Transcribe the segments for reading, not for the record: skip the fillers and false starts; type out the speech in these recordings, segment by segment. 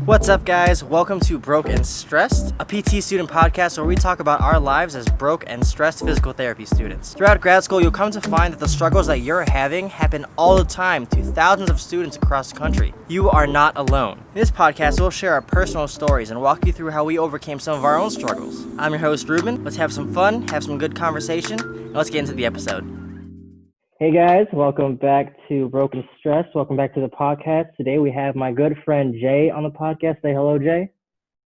What's up, guys? Welcome to Broke and Stressed, a PT student podcast where we talk about our lives as broke and stressed physical therapy students. Throughout grad school, you'll come to find that the struggles that you're having happen all the time to thousands of students across the country. You are not alone. In this podcast, we'll share our personal stories and walk you through how we overcame some of our own struggles. I'm your host, Ruben. Let's have some fun, have some good conversation, and let's get into the episode. Hey guys, welcome back to Broke and Stressed. Welcome back to the podcast. Today we have my good friend Jay on the podcast. Say hello, Jay.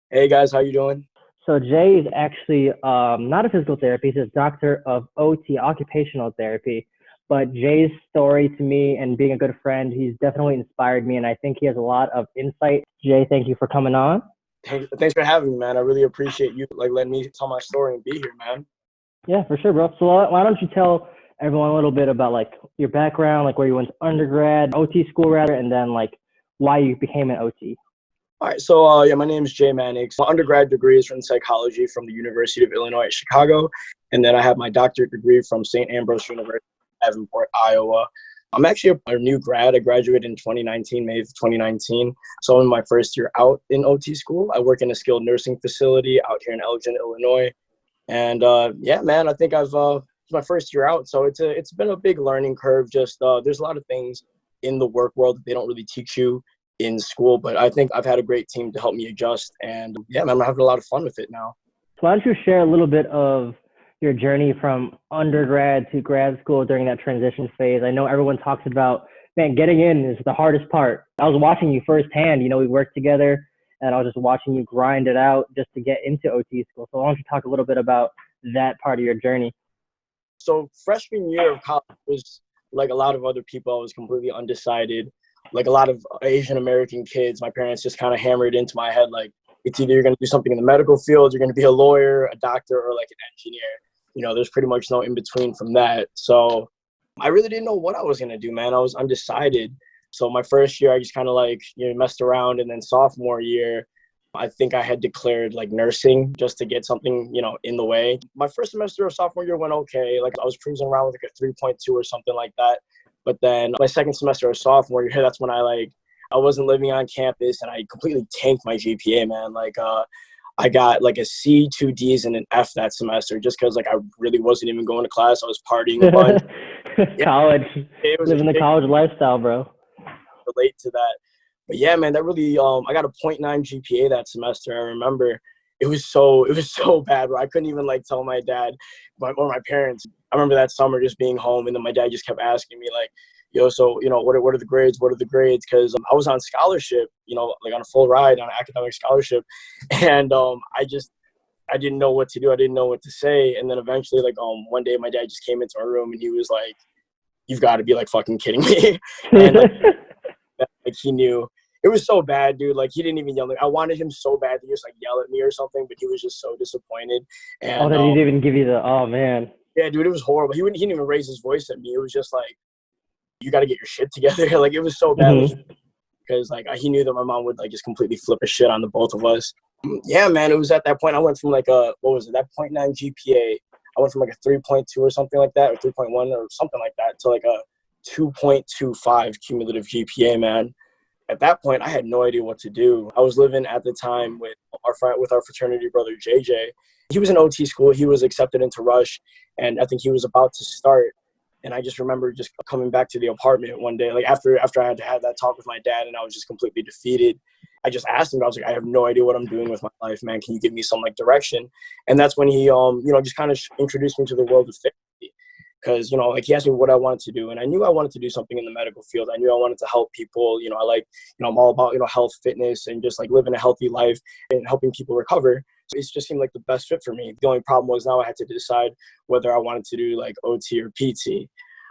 Hey guys, how you doing? So Jay is actually not a physical therapist. He's a doctor of OT, occupational therapy. But Jay's story to me and being a good friend, he's definitely inspired me, and I think he has a lot of insight. Jay, thank you for coming on. Thanks for having me, man. I really appreciate you letting me tell my story and be here, man. Yeah, for sure, bro. So why don't you tell everyone a little bit about your background, where you went to undergrad, OT school rather, and then why you became an OT. All right, so my name is Jay Mannix. My undergrad degree is in psychology from the University of Illinois at Chicago, and then I have my doctorate degree from St. Ambrose University, Davenport, Iowa. I'm actually a new grad. I graduated in 2019, May of 2019. So I'm in my first year out in OT school. I work in a skilled nursing facility out here in Elgin, Illinois. And yeah, man, I think it's my first year out. So it's been a big learning curve. Just there's a lot of things in the work world that they don't really teach you in school. But I think I've had a great team to help me adjust. And yeah, man, I'm having a lot of fun with it now. So why don't you share a little bit of your journey from undergrad to grad school during that transition phase? I know everyone talks about, man, getting in is the hardest part. I was watching you firsthand. We worked together, and I was just watching you grind it out just to get into OT school. So why don't you talk a little bit about that part of your journey? So freshman year of college was like a lot of other people. I was completely undecided. Like a lot of Asian American kids, my parents just kind of hammered into my head, it's either you're going to do something in the medical field, you're going to be a lawyer, a doctor, or an engineer. There's pretty much no in between from that. So I really didn't know what I was going to do, man. I was undecided. So my first year, I just kind of messed around. And then sophomore year, I think I had declared nursing just to get something, in the way. My first semester of sophomore year went okay. I was cruising around with a 3.2 or something like that. But then my second semester of sophomore year, that's when I wasn't living on campus, and I completely tanked my GPA, man. I got a C, 2 Ds, and an F that semester just because I really wasn't even going to class. I was partying a bunch. College. Living the college lifestyle, bro. Relate to that. But yeah, man, that really I got a 0.9 GPA that semester. I remember it was so bad, bro. I couldn't even tell my dad or my parents. I remember that summer just being home, and then my dad just kept asking me yo, so what are the grades? What are the grades? Because I was on scholarship, on a full ride on an academic scholarship, and I didn't know what to do. I didn't know what to say, and then eventually one day my dad just came into our room and he was like, "You've got to be fucking kidding me," and he knew. It was so bad, dude. He didn't even yell. I wanted him so bad to just yell at me or something, but he was just so disappointed. And that he didn't even give you oh man. Yeah, dude, it was horrible. He didn't even raise his voice at me. It was just you got to get your shit together. It was so bad. Mm-hmm. Because he knew that my mom would just completely flip a shit on the both of us. Yeah, man, it was at that point I went from that 0.9 GPA. I went from a 3.2 or something like that, or 3.1 or something like that, to a 2.25 cumulative GPA, man. At that point, I had no idea what to do. I was living at the time with our fraternity brother, JJ. He was in OT school. He was accepted into Rush, and I think he was about to start. And I just remember just coming back to the apartment one day, after I had to have that talk with my dad, and I was just completely defeated. I just asked him, I was I have no idea what I'm doing with my life, man. Can you give me some direction? And that's when he, just kind of introduced me to the world of therapy. Because, he asked me what I wanted to do. And I knew I wanted to do something in the medical field. I knew I wanted to help people. I'm all about, health, fitness, and just living a healthy life and helping people recover. So it just seemed like the best fit for me. The only problem was now I had to decide whether I wanted to do OT or PT,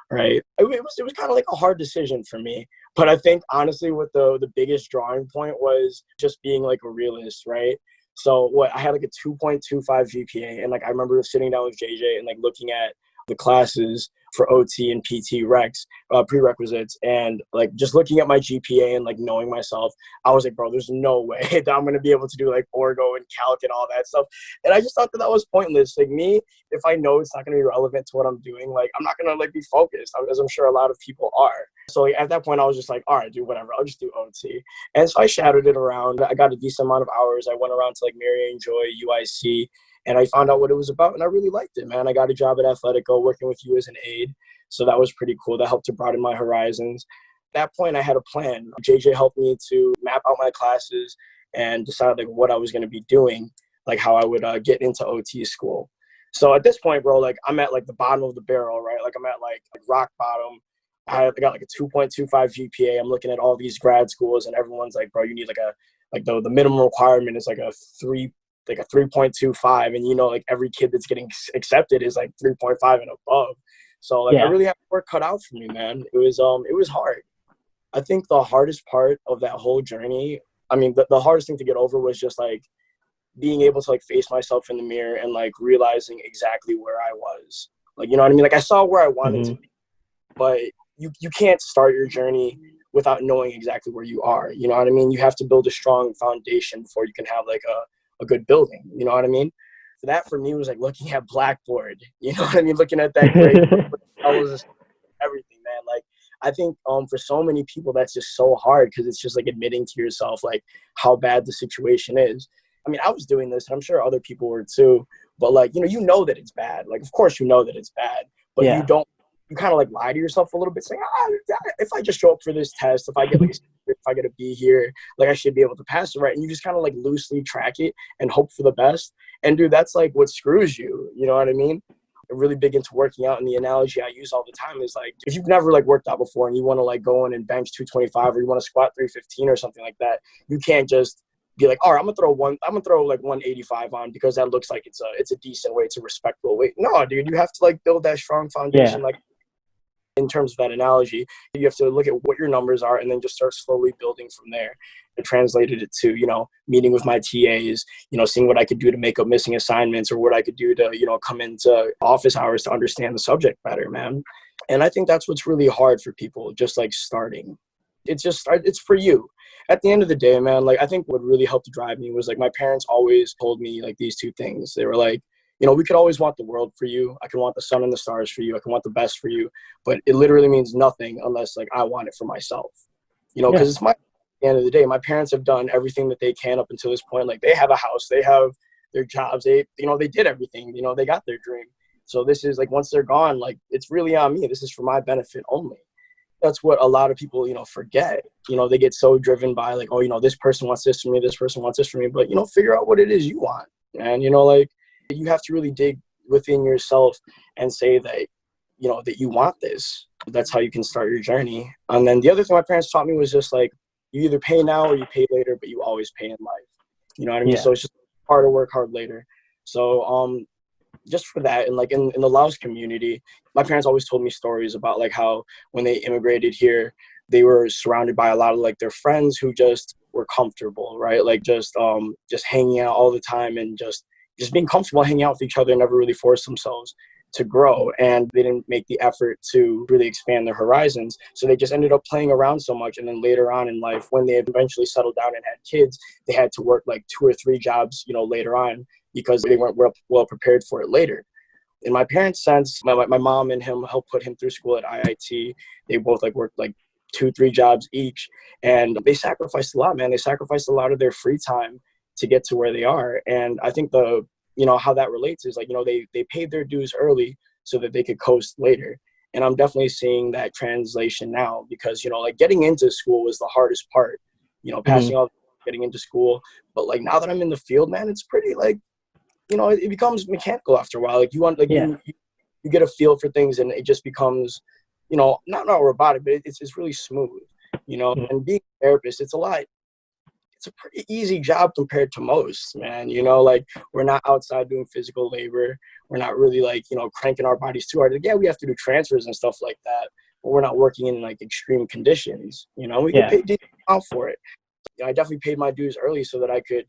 right? It was kind of a hard decision for me. But I think, honestly, what the biggest drawing point was just being a realist, right? So I had a 2.25 GPA. And I remember sitting down with JJ and looking at the classes for OT and PT recs, prerequisites. And like just looking at my GPA and like knowing myself, I was like, bro, there's no way that I'm going to be able to do like orgo and calc and all that stuff. And I just thought that was pointless. Like me, if I know it's not going to be relevant to what I'm doing, like I'm not going to like be focused, as I'm sure a lot of people are. So like, at that point, I was just like, all right, dude, whatever. I'll just do OT. And so I shadowed it around. I got a decent amount of hours. I went around to like Marion Joy, UIC, and I found out what it was about, and I really liked it, man. I got a job at Athletico working with you as an aide, so that was pretty cool. That helped to broaden my horizons. At that point, I had a plan. JJ helped me to map out my classes and decide like what I was going to be doing, like how I would get into OT school. So at this point, bro, like I'm at like the bottom of the barrel, right? Like I'm at like rock bottom. I got like a 2.25 GPA. I'm looking at all these grad schools, and everyone's like, bro, you need like the minimum requirement is like a 3.25, and like every kid that's getting accepted is like 3.5 and above. So like I really had work cut out for me, man. It was hard. I think the hardest part of that whole journey, I mean the hardest thing to get over was just like being able to like face myself in the mirror and like realizing exactly where I was. Like, you know what I mean? Like I saw where I wanted to be, but you can't start your journey without knowing exactly where you are. You know what I mean? You have to build a strong foundation before you can have like a good building. You know what I mean? So that for me was like looking at Blackboard. You know what I mean? Looking at that grade, that was just everything, man. Like I think for so many people that's just so hard because it's just like admitting to yourself like how bad the situation is. I mean, I was doing this, and I'm sure other people were too. But like you know that it's bad. Like of course you know that it's bad, but you don't. You kind of like lie to yourself a little bit, saying, if I just show up for this test, if I get a B here, like I should be able to pass it, right? And you just kind of like loosely track it and hope for the best. And dude, that's like what screws you. You know what I mean? I'm really big into working out, and the analogy I use all the time is like, if you've never like worked out before and you want to like go in and bench 225 or you want to squat 315 or something like that, you can't just be like, all right, I'm gonna throw like 185 on because that looks like it's a decent weight, it's a respectable weight. No, dude, you have to like build that strong foundation, like. In terms of that analogy, you have to look at what your numbers are and then just start slowly building from there. I translated it to, meeting with my TAs, seeing what I could do to make up missing assignments or what I could do to, come into office hours to understand the subject better, man. And I think that's what's really hard for people, just like starting. It's for you. At the end of the day, man, like I think what really helped to drive me was like my parents always told me like these two things. They were like, we could always want the world for you. I can want the sun and the stars for you. I can want the best for you. But it literally means nothing unless like I want it for myself. Because it's at the end of the day, my parents have done everything that they can up until this point. Like they have a house, they have their jobs, they did everything, they got their dream. So this is like, once they're gone, like it's really on me. This is for my benefit only. That's what a lot of people, forget. They get so driven by like, oh, this person wants this for me, this person wants this for me. But, figure out what it is you want. And, like, you have to really dig within yourself and say that, that you want this. That's how you can start your journey. And then the other thing my parents taught me was just like, you either pay now or you pay later, but you always pay in life. You know what I mean? Yeah. So it's just hard to work hard later. So just for that, and like in the Laos community, my parents always told me stories about like how when they immigrated here, they were surrounded by a lot of like their friends who just were comfortable, right? Like just hanging out all the time and just being comfortable hanging out with each other and never really forced themselves to grow. And they didn't make the effort to really expand their horizons. So they just ended up playing around so much. And then later on in life, when they had eventually settled down and had kids, they had to work like 2 or 3 jobs, later on because they weren't well prepared for it later. In my parents' sense, my mom and him helped put him through school at IIT. They both like worked like 2-3 jobs each. And they sacrificed a lot, man. They sacrificed a lot of their free time to get to where they are. And I think how that relates is like, they paid their dues early so that they could coast later. And I'm definitely seeing that translation now because, like getting into school was the hardest part, passing all, getting into school. But like now that I'm in the field, man, it's pretty like, it becomes mechanical after a while. Like you want, like you get a feel for things and it just becomes, not robotic, but it's really smooth, and being a therapist, it's a pretty easy job compared to most, man. Like we're not outside doing physical labor. We're not really like, cranking our bodies too hard. Like, yeah, we have to do transfers and stuff like that, but we're not working in like extreme conditions. We get paid decent amount for it. I definitely paid my dues early so that I could,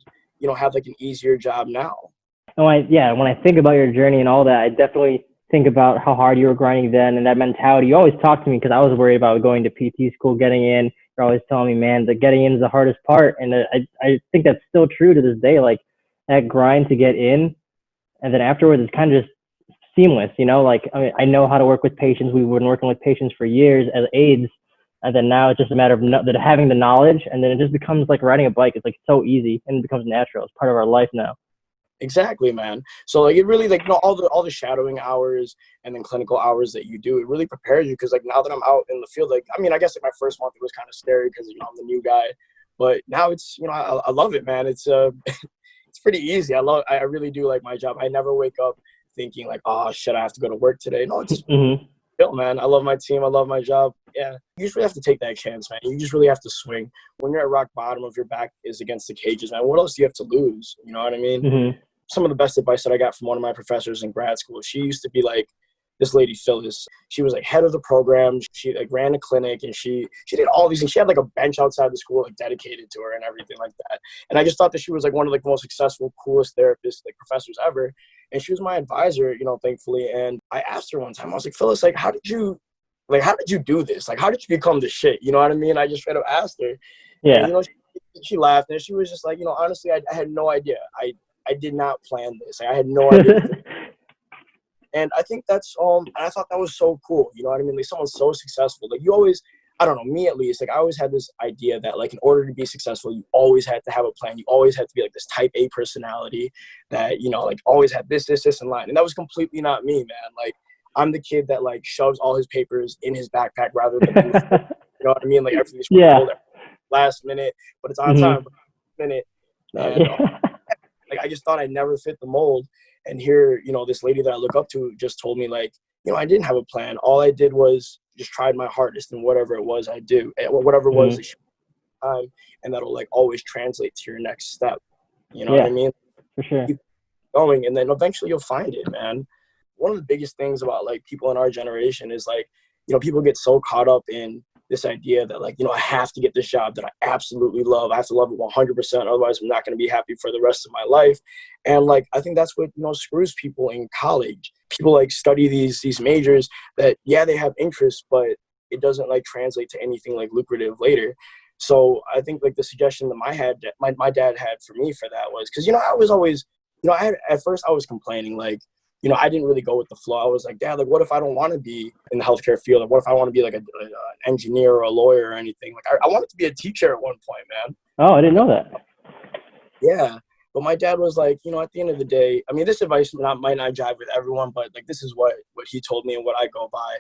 have like an easier job now. When I think about your journey and all that, I definitely think about how hard you were grinding then and that mentality. You always talk to me because I was worried about going to PT school, getting in. You're always telling me, man, the getting in is the hardest part. And I think that's still true to this day. Like that grind to get in, and then afterwards it's kind of just seamless, you know, like I know how to work with patients. We've been working with patients for years as aides. And then now it's just a matter of having the knowledge, and then it just becomes like riding a bike. It's like so easy and it becomes natural. It's part of our life now. Exactly, man. So like it really like all the shadowing hours and then clinical hours that you do, it really prepares you because like now that I'm out in the field, like I mean I guess like my first month it was kind of scary because I'm the new guy, but now it's I love it, man. It's it's pretty easy. I really do like my job. I never wake up thinking like, oh shit, I have to go to work today. No, it's just chill, man. I love my team. I love my job. Yeah, you just really have to take that chance, man. You just really have to swing. When you're at rock bottom, if your back is against the cages, man, what else do you have to lose? You know what I mean? Some of the best advice that I got from one of my professors in grad school, she used to be like, this lady Phyllis, she was like head of the program. She like ran a clinic and she did all these things. She had like a bench outside the school like dedicated to her and everything like that. And I just thought that she was like one of like the most successful, coolest therapists, like professors ever. And she was my advisor, thankfully. And I asked her one time, I was like, Phyllis, like, how did you do this? Like, how did you become the shit? You know what I mean? I just straight up asked her. Yeah. And, she laughed and she was just like, honestly, I had no idea. I did not plan this. Like, I had no idea. And I think that's I thought that was so cool. You know what I mean? Like someone so successful. Like you always, I don't know, me at least, like I always had this idea that like in order to be successful, you always had to have a plan. You always had to be like this type A personality that, like always had this in line. And that was completely not me, man. Like I'm the kid that like shoves all his papers in his backpack rather than in the you know what I mean? Like everything's last minute, but it's on time, minute. And like I just thought I never fit the mold. And here, this lady that I look up to just told me like, I didn't have a plan. All I did was just tried my hardest in whatever it was I do, whatever it was that time, and that'll like always translate to your next step. You know what I mean? For sure. Keep going, and then eventually you'll find it, man. One of the biggest things about like people in our generation is like, people get so caught up in this idea that like, I have to get this job that I absolutely love. I have to love it 100%. Otherwise I'm not going to be happy for the rest of my life. And like, I think that's what, screws people in college. People like study these majors that, they have interest, but it doesn't like translate to anything like lucrative later. So I think like the suggestion that my dad had for me for that was, cause I was always, at first I was complaining like, I didn't really go with the flow. I was like, Dad, like, what if I don't want to be in the healthcare field? Like, what if I want to be like an engineer or a lawyer or anything? Like, I wanted to be a teacher at one point, man. Oh, I didn't know that. Yeah. But my dad was like, at the end of the day, I mean, this advice might not jive with everyone, but like, this is what he told me and what I go by.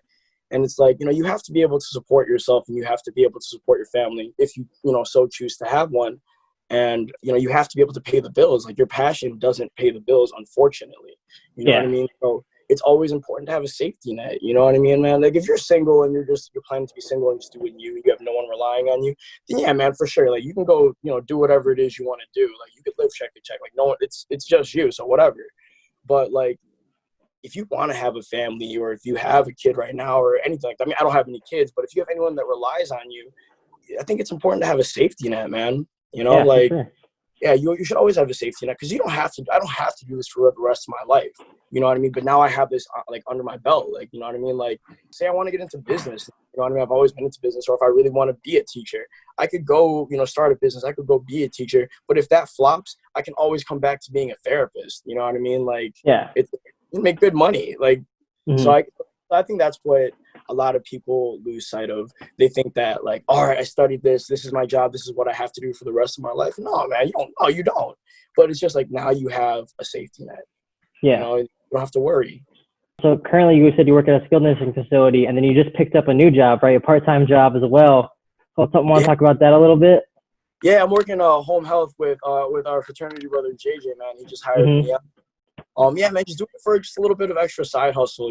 And it's like, you have to be able to support yourself and you have to be able to support your family if you, so choose to have one. And, you have to be able to pay the bills. Like your passion doesn't pay the bills, unfortunately. You know what I mean? So it's always important to have a safety net. You know what I mean, man? Like if you're single and you're planning to be single and just doing you have no one relying on you, then yeah, man, for sure. Like you can go, do whatever it is you want to do. Like you could live check to check. Like no one, it's just you. So whatever. But like, if you want to have a family or if you have a kid right now or anything like that, I mean, I don't have any kids, but if you have anyone that relies on you, I think it's important to have a safety net, man. Yeah, you should always have a safety net because I don't have to do this for the rest of my life. You know what I mean? But now I have this like under my belt, like, you know what I mean? Like say I want to get into business, you know what I mean? I've always been into business, or if I really want to be a teacher, I could go, start a business. I could go be a teacher. But if that flops, I can always come back to being a therapist. You know what I mean? Like, you make good money. Like, so I think that's what a lot of people lose sight of. They think that like, all right, I studied this is my job, this is what I have to do for the rest of my life. No, man, you don't. But it's just like now you have a safety net. You don't have to worry. So currently you said you work at a skilled nursing facility and then you just picked up a new job, right? A part-time job as well. So want to talk about that a little bit? Yeah, I'm working home health with our fraternity brother JJ, man. He just hired me up. Yeah, man, just doing it for just a little bit of extra side hustle,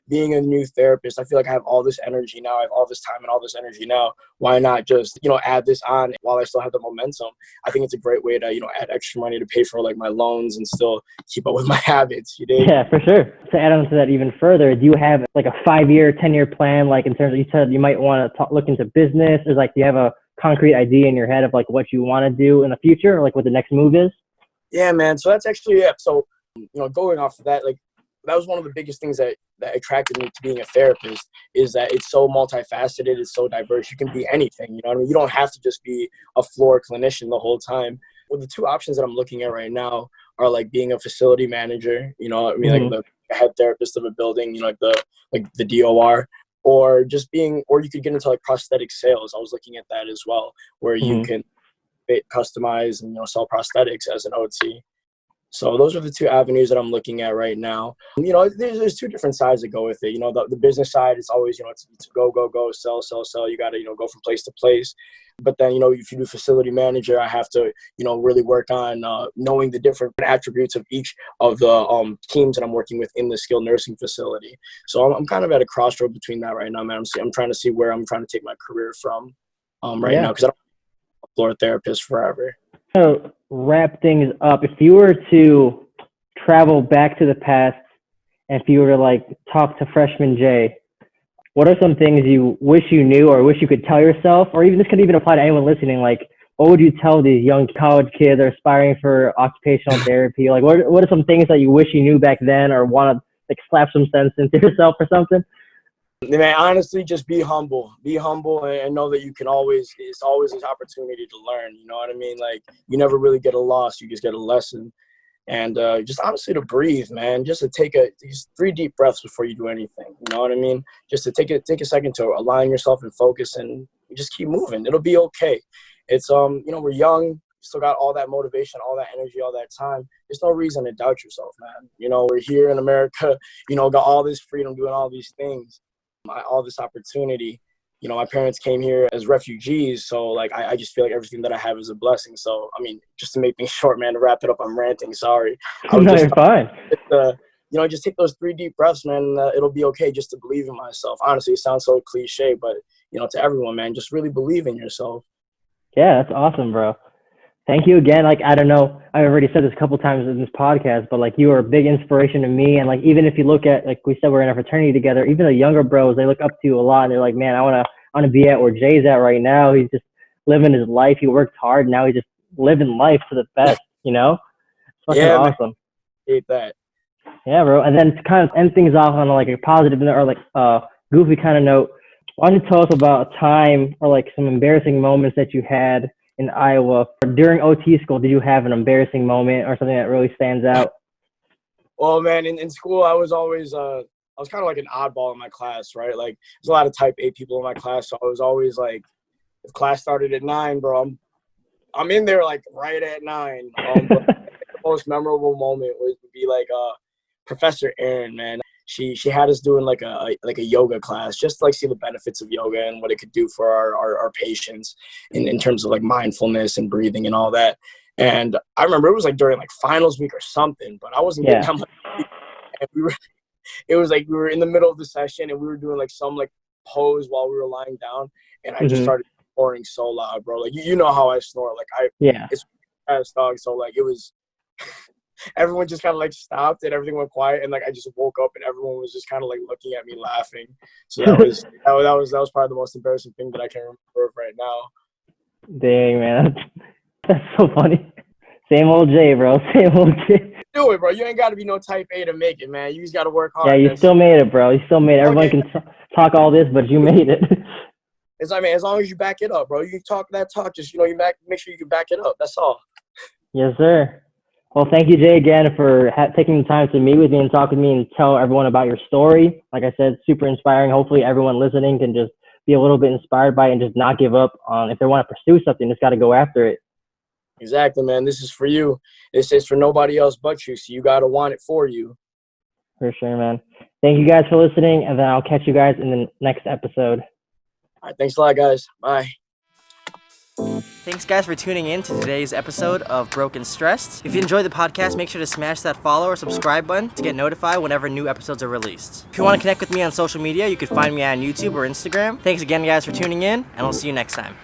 being a new therapist. I feel like I have all this energy now. I have all this time and all this energy now. Why not just, add this on while I still have the momentum? I think it's a great way to, add extra money to pay for like my loans and still keep up with my habits, Yeah, for sure. To add on to that even further, do you have like a 5-year, 10-year plan? Like in terms of, you said you might want to look into business, or like, do you have a concrete idea in your head of like what you want to do in the future, or like what the next move is? Yeah, man. So that's actually, So, going off of that, like that was one of the biggest things that attracted me to being a therapist, is that it's so multifaceted, it's so diverse. You can be anything, you know what I mean? You don't have to just be a floor clinician the whole time. Well, the two options that I'm looking at right now are like being a facility manager, you know, I mean, like the head therapist of a building, you know, like the DOR, or just being, or you could get into like prosthetic sales. I was looking at that as well, where you can fit, customize, and, you know, sell prosthetics as an OT. So those are the two avenues that I'm looking at right now. You know, there's two different sides that go with it. You know, the business side is always, you know, it's go, sell. You got to, you know, go from place to place. But then, you know, if you do facility manager, I have to, you know, really work on knowing the different attributes of each of the teams that I'm working with in the skilled nursing facility. So I'm kind of at a crossroad between that right now, man. I'm trying to see where I'm trying to take my career from right now, because I don't want to be a floor therapist forever. To wrap things up, if you were to travel back to the past, and if you were to like talk to freshman Jay, what are some things you wish you knew or wish you could tell yourself? Or even this could even apply to anyone listening. Like, what would you tell these young college kids that are aspiring for occupational therapy? Like, what are some things that you wish you knew back then, or want to like slap some sense into yourself or something? Man, honestly, just be humble and know that it's always an opportunity to learn. You know what I mean? Like, you never really get a loss, you just get a lesson. And just honestly to breathe, man, just to take these 3 deep breaths before you do anything. You know what I mean? Just to take a second to align yourself and focus, and just keep moving. It'll be okay. It's, you know, we're young, still got all that motivation, all that energy, all that time. There's no reason to doubt yourself, man. You know, we're here in America, you know, got all this freedom, doing all these things. All this opportunity. You know, my parents came here as refugees, so like I just feel like everything that I have is a blessing. So I mean, just to make things short, man, to wrap it up, I'm ranting, sorry. No, you're fine. You know, just take those 3 deep breaths, man. It'll be okay, just to believe in myself. Honestly, it sounds so cliche, but you know, to everyone, man, just really believe in yourself. Yeah, that's awesome, bro. Thank you again. Like, I don't know, I've already said this a couple times in this podcast, but like, you are a big inspiration to me. And like, even if you look at, like we said, we're in a fraternity together, even the younger bros, they look up to you a lot, and they're like, man, I want to be at where Jay's at right now. He's just living his life. He worked hard. Now he's just living life to the best, you know? It's fucking awesome. Hate that. Yeah, bro. And then to kind of end things off on like a positive note, or like goofy kind of note, why don't you tell us about a time or like some embarrassing moments that you had in Iowa during OT school? Did you have an embarrassing moment or something that really stands out? Well, man, in school, I was always, I was kind of like an oddball in my class, right? Like, there's a lot of type A people in my class, so I was always like, if class started at 9, bro, I'm in there like right at 9. But the most memorable moment would be like Professor Erin, man. She had us doing like a yoga class, just to like see the benefits of yoga and what it could do for our patients in terms of like mindfulness and breathing and all that. And I remember it was like during like finals week or something, but I wasn't getting that much sleep. And it was like we were in the middle of the session and we were doing like some like pose while we were lying down, and I just started snoring so loud, bro. Like you know how I snore. Like it's fast dog. So like it was. Everyone just kind of like stopped and everything went quiet, and like I just woke up and everyone was just kind of like looking at me laughing. So that was probably the most embarrassing thing that I can remember right now. Dang, man, that's so funny. Same old Jay, bro. Same old Jay. Do it, bro. You ain't got to be no type A to make it, man. You just got to work hard. Yeah, you still made it, bro. You still made it. Everyone can talk all this, but you made it. It's like, man, as long as you back it up, bro. You can talk that talk, just you make sure you can back it up. That's all. Yes, sir. Well, thank you, Jay, again, for taking the time to meet with me and talk with me and tell everyone about your story. Like I said, super inspiring. Hopefully everyone listening can just be a little bit inspired by it and just not give up on, if they want to pursue something, just got to go after it. Exactly, man. This is for you. This is for nobody else but you, so you got to want it for you. For sure, man. Thank you guys for listening, and then I'll catch you guys in the next episode. All right, thanks a lot, guys. Bye. Thanks, guys, for tuning in to today's episode of Broke and Stressed. If you enjoyed the podcast, make sure to smash that follow or subscribe button to get notified whenever new episodes are released. If you want to connect with me on social media, you can find me on YouTube or Instagram. Thanks again, guys, for tuning in, and I'll see you next time.